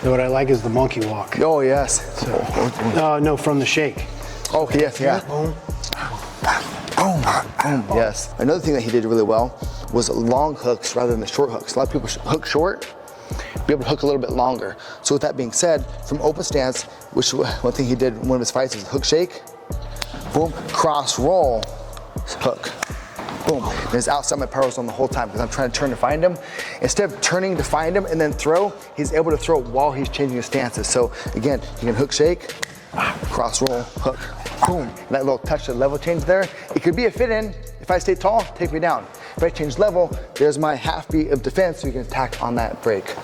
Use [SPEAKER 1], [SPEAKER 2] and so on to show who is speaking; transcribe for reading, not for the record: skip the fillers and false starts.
[SPEAKER 1] So what I like is the monkey walk.
[SPEAKER 2] Oh, yes.
[SPEAKER 1] So, no, from the shake.
[SPEAKER 2] Oh, yes, yeah.
[SPEAKER 1] Boom.
[SPEAKER 2] Boom, boom, yes. Another thing that he did really well was long hooks rather than the short hooks. A lot of people hook short, be able to hook a little bit longer. So with that being said, from open stance, which one thing he did in one of his fights was hook shake, boom, cross roll, hook, boom. And it's outside my power zone the whole time because I'm trying to turn to find him. Instead of turning to find him and then throw, he's able to throw while he's changing his stances. So again, you can hook shake, cross roll, hook, boom. And that little touch of level change there, it could be a fit in. If I stay tall, take me down. If I change level, there's my half beat of defense so you can attack on that break.